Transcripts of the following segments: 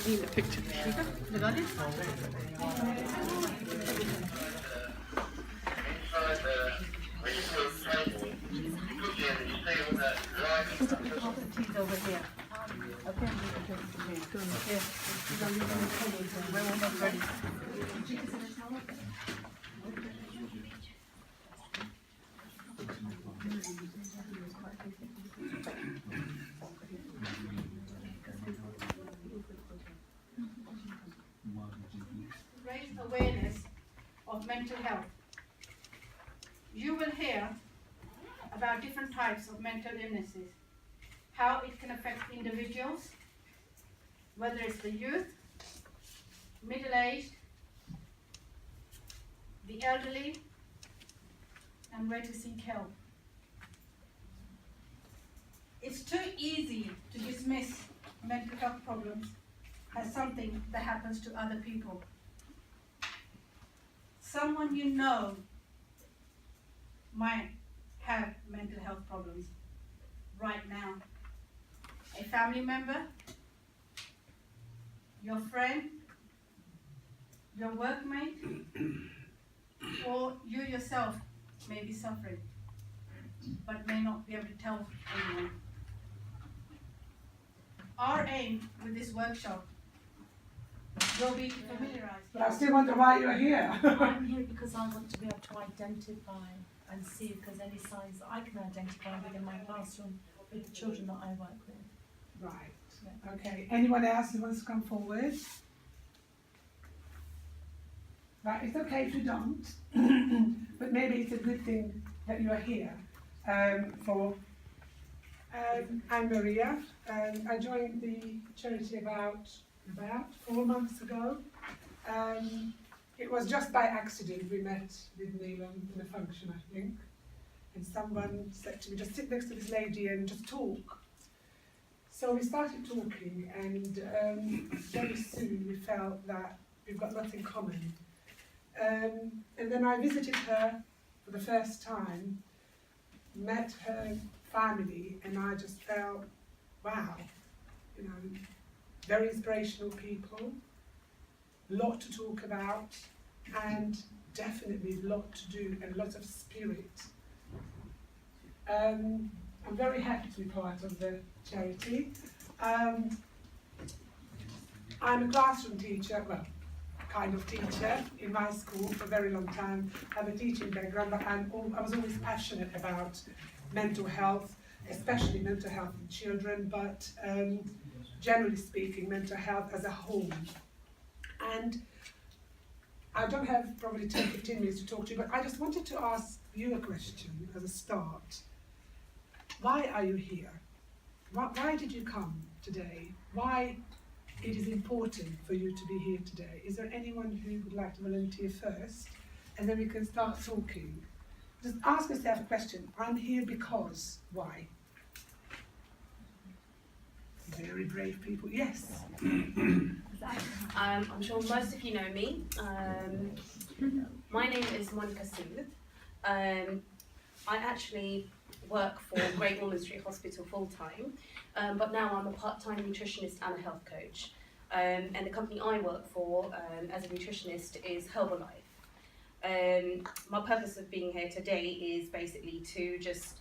need a picture. Over here. Okay. We're almost ready. Raise awareness of mental health. You will hear about different types of mental illnesses, how it can affect individuals, whether it's the youth, middle-aged, the elderly, and where to seek help. It's too easy to dismiss mental health problems as something that happens to other people. Someone you know might have mental health problems right now. A family member, your friend, your workmate, or you yourself may be suffering, but may not be able to tell anyone. Our aim with this workshop will be to familiarize. But I still wonder why you're here. I'm here because I want to be able to identify and see if there's any signs that I can identify within my classroom with the children that I work with. Right. Yeah. Okay. Anyone else who wants to come forward? Right. It's okay if you don't, but maybe it's a good thing that you are here. I'm Maria. I joined the charity about 4 months ago. It was just by accident we met with Neelam in a function, I think. And someone said to me, just sit next to this lady and just talk. So we started talking, and very soon we felt that we've got lots in common. And then I visited her for the first time, met her family, and I just felt, wow, you know, very inspirational people, lot to talk about, and definitely a lot to do and lots of spirit. I'm very happy to be part of the charity. I'm a classroom teacher, well, kind of teacher in my school for a very long time. I have a teaching background, but I was always passionate about mental health, especially mental health in children, but generally speaking, mental health as a whole. And I don't have probably 10-15 minutes to talk to you, but I just wanted to ask you a question as a start. Why are you here? Why did you come today? Why it is important for you to be here today? Is there anyone who would like to volunteer first? And then we can start talking. Just ask yourself a question. I'm here because, why? Very brave people, yes. I'm sure most of you know me. My name is Monica Sood. I actually work for Great Ormond Street Hospital full-time, but now I'm a part-time nutritionist and a health coach. And the company I work for as a nutritionist is Herbalife. My purpose of being here today is basically to just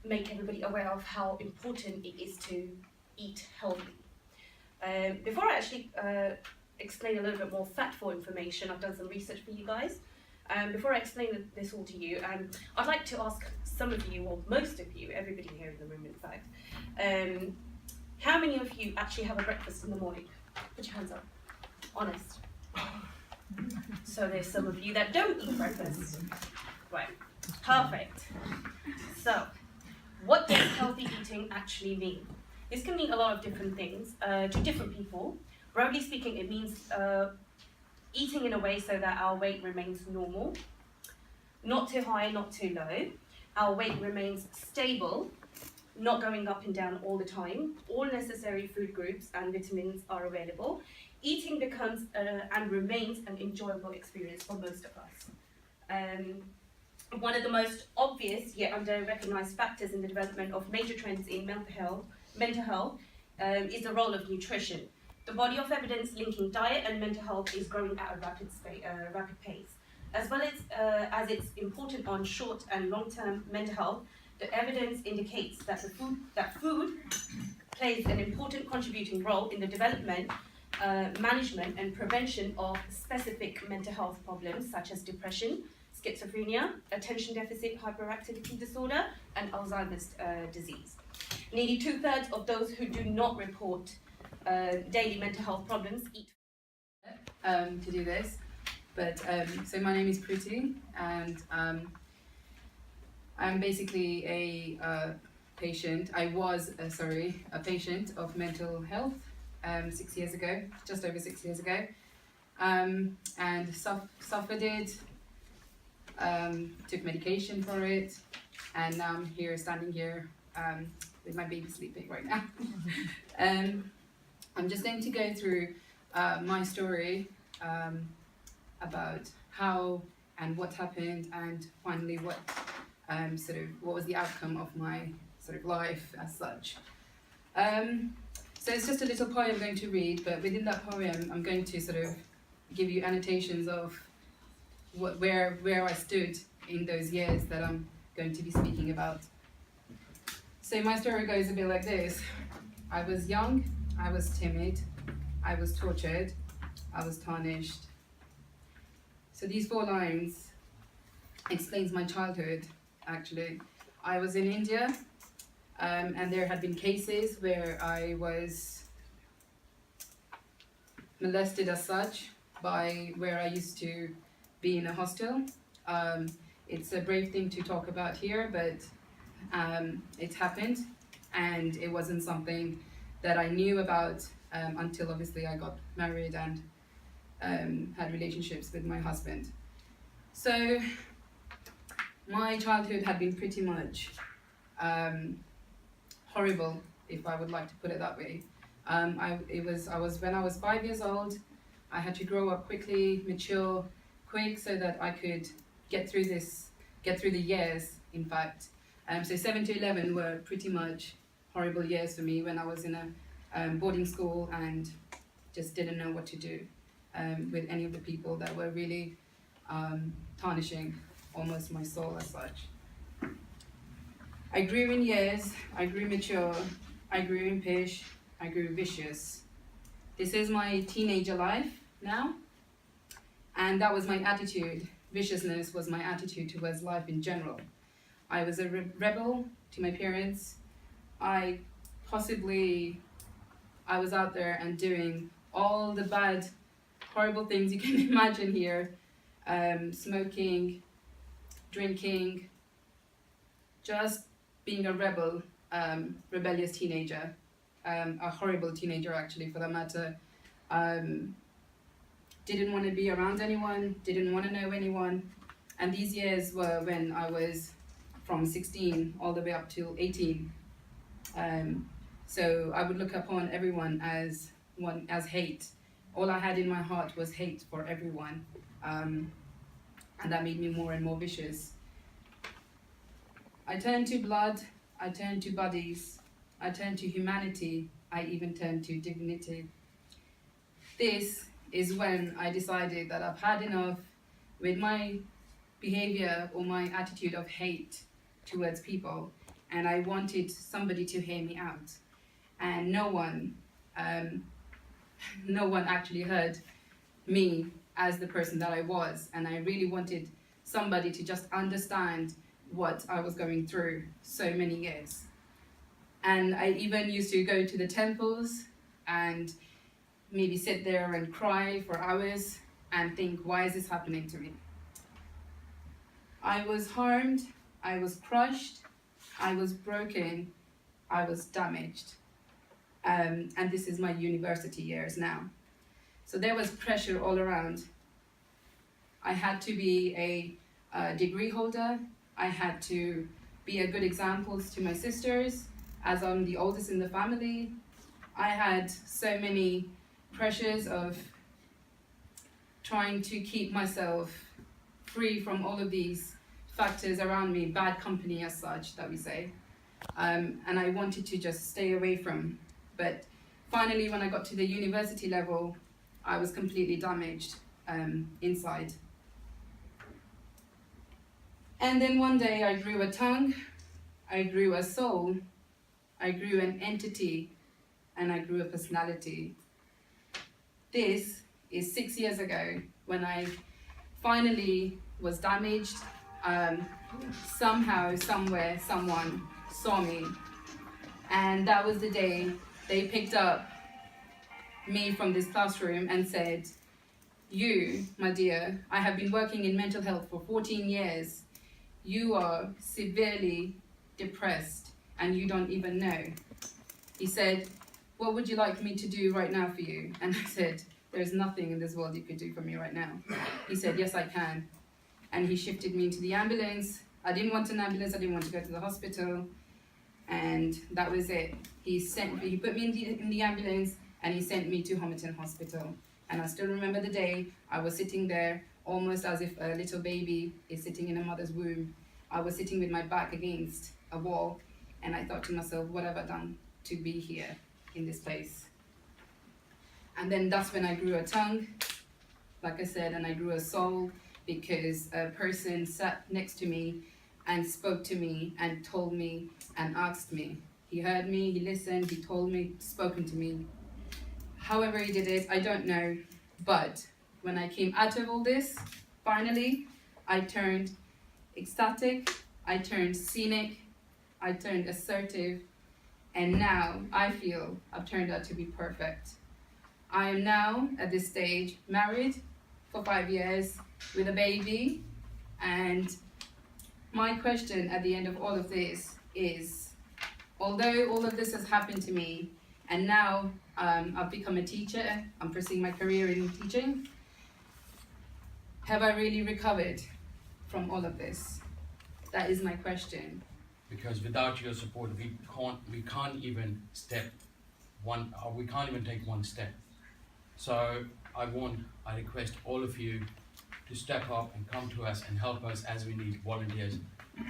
make everybody aware of how important it is to eat healthy. Before I actually explain a little bit more factful information, I've done some research for you guys. Before I explain this all to you, I'd like to ask some of you, or most of you, everybody here in the room in fact, how many of you actually have a breakfast in the morning? Put your hands up. Honest. So there's some of you that don't eat breakfast. Right, perfect. So, what does healthy eating actually mean? This can mean a lot of different things to different people. Broadly speaking, it means eating in a way so that our weight remains normal, not too high, not too low. Our weight remains stable, not going up and down all the time. All necessary food groups and vitamins are available. Eating becomes and remains an enjoyable experience for most of us. One of the most obvious yet under-recognized factors in the development of major trends in mental health is the role of nutrition. The body of evidence linking diet and mental health is growing at a rapid pace. As well as it's important on short and long-term mental health, the evidence indicates that food plays an important contributing role in the development, management and prevention of specific mental health problems such as depression, schizophrenia, attention deficit hyperactivity disorder, and Alzheimer's disease. Nearly 2/3 of those who do not report daily mental health problems eat. To do this, but so my name is Preeti, and I'm basically a patient. I was a patient of mental health 6 years ago, just over 6 years ago, and suffered it. Took medication for it, and now I'm here, standing here with my baby sleeping right now. I'm just going to go through my story about how and what happened, and finally what was the outcome of my life as such. So it's just a little poem I'm going to read, but within that poem I'm going to give you annotations of where I stood in those years that I'm going to be speaking about. So my story goes a bit like this. I was young, I was timid, I was tortured, I was tarnished. So these 4 lines explains my childhood, actually. I was in India, and there had been cases where I was molested as such by where I used to be in a hostel. It's a brave thing to talk about here, but it happened, and it wasn't something that I knew about until obviously I got married and had relationships with my husband. So my childhood had been pretty much horrible, if I would like to put it that way. When I was 5 years old, I had to grow up quickly, mature quick, so that I could get through the years, in fact. So 7 to 11 were pretty much horrible years for me, when I was in a boarding school and just didn't know what to do with any of the people that were really tarnishing almost my soul as such. I grew in years, I grew mature, I grew impish, I grew vicious. This is my teenager life now, and that was my attitude. Viciousness was my attitude towards life in general. I was a rebel to my parents. I was out there and doing all the bad, horrible things you can imagine here. Smoking, drinking, just being a rebel, rebellious teenager, a horrible teenager actually for that matter. Didn't want to be around anyone, didn't want to know anyone, and these years were when I was from 16 all the way up till 18. So I would look upon everyone as hate. All I had in my heart was hate for everyone, and that made me more and more vicious. I turned to blood, I turned to bodies, I turned to humanity, I even turned to dignity. This is when I decided that I've had enough with my behavior or my attitude of hate towards people, and I wanted somebody to hear me out. And no one actually heard me as the person that I was, and I really wanted somebody to just understand what I was going through so many years. And I even used to go to the temples and maybe sit there and cry for hours and think, why is this happening to me? I was harmed, I was crushed, I was broken, I was damaged. And this is my university years now. So there was pressure all around. I had to be a degree holder. I had to be a good example to my sisters, as I'm the oldest in the family. I had so many pressures of trying to keep myself free from all of these factors around me, bad company as such, that we say. And I wanted to just stay away from. But finally, when I got to the university level, I was completely damaged inside. And then one day I grew a tongue, I grew a soul, I grew an entity, and I grew a personality. This is 6 years ago when I finally was damaged. Somehow, somewhere, someone saw me. And that was the day they picked up me from this classroom and said, "You, my dear, I have been working in mental health for 14 years. You are severely depressed and you don't even know." He said, "What would you like me to do right now for you?" And I said, "There's nothing in this world you could do for me right now." He said, "Yes, I can." And he shifted me into the ambulance. I didn't want an ambulance, I didn't want to go to the hospital. And that was it. He put me in the ambulance and he sent me to Homerton Hospital. And I still remember the day I was sitting there almost as if a little baby is sitting in a mother's womb. I was sitting with my back against a wall and I thought to myself, what have I done to be here in this place? And then that's when I grew a tongue, like I said, and I grew a soul, because a person sat next to me and spoke to me and told me and asked me. He heard me, he listened, he told me, spoken to me. However he did it, I don't know. But when I came out of all this, finally, I turned ecstatic, I turned scenic, I turned assertive, and now I feel I've turned out to be perfect. I am now, at this stage, married for 5 years with a baby, and my question at the end of all of this is, although all of this has happened to me, and now I've become a teacher, I'm pursuing my career in teaching, have I really recovered from all of this? That is my question. Because without your support, we can't even take one step. So I request all of you to step up and come to us and help us, as we need volunteers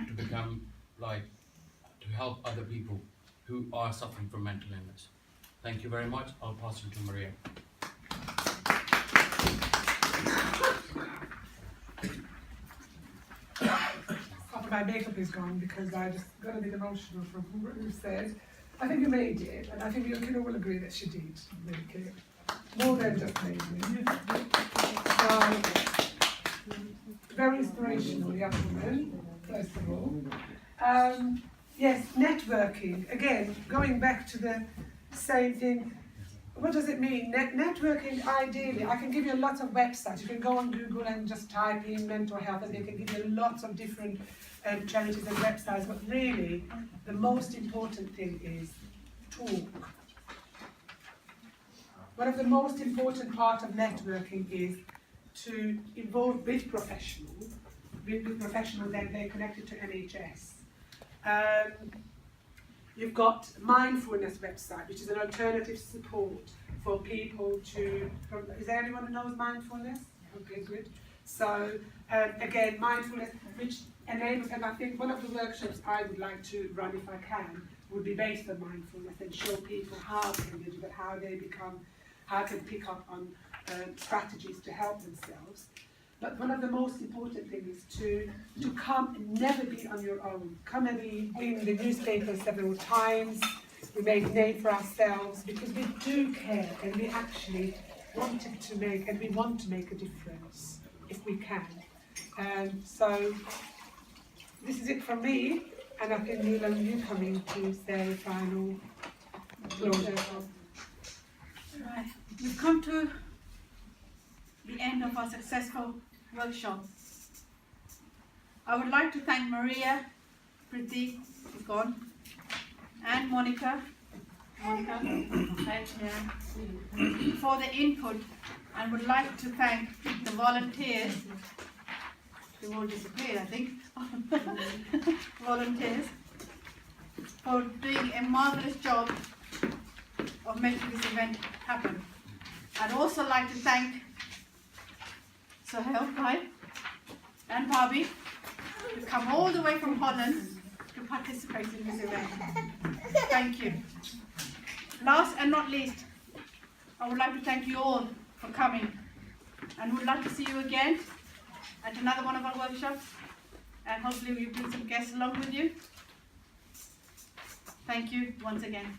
to become to help other people who are suffering from mental illness. Thank you very much. I'll pass you to Maria. My makeup is gone because I just got a bit emotional from what you said. I think you made it, and I think you can all agree that she did make it. More than just made it. So, very inspirational young woman, first of all. Yes, networking. Again, going back to the same thing. What does it mean? Networking, ideally, I can give you lots of websites. You can go on Google and just type in mental health and they can give you lots of different charities and websites. But really, the most important thing is talk. One of the most important parts of networking is to involve with professionals and they're connected to NHS. You've got mindfulness website, which is an alternative support for people to, is there anyone who knows mindfulness? Okay, good. So again, mindfulness, which enables, and I think one of the workshops I would like to run if I can, would be based on mindfulness and show people how can they do that, how can pick up on strategies to help themselves. But one of the most important things is to come and never be on your own. Come and be in the newspaper several times. We made a name for ourselves because we do care and we actually wanted to make, and we want to make a difference if we can. So this is it from me, and I think Neelam, you coming to say final closure. Right. We've come to the end of our successful workshop. I would like to thank Maria, Preeti is gone, and Monica right here, for the input, and would like to thank the volunteers, who all disappeared I think, volunteers, for doing a marvellous job of making this event happen. I'd also like to thank Sohail and Barbie, who come all the way from Holland to participate in this event. Thank you. Last and not least, I would like to thank you all for coming, and would like to see you again at another one of our workshops, and hopefully we bring some guests along with you. Thank you once again.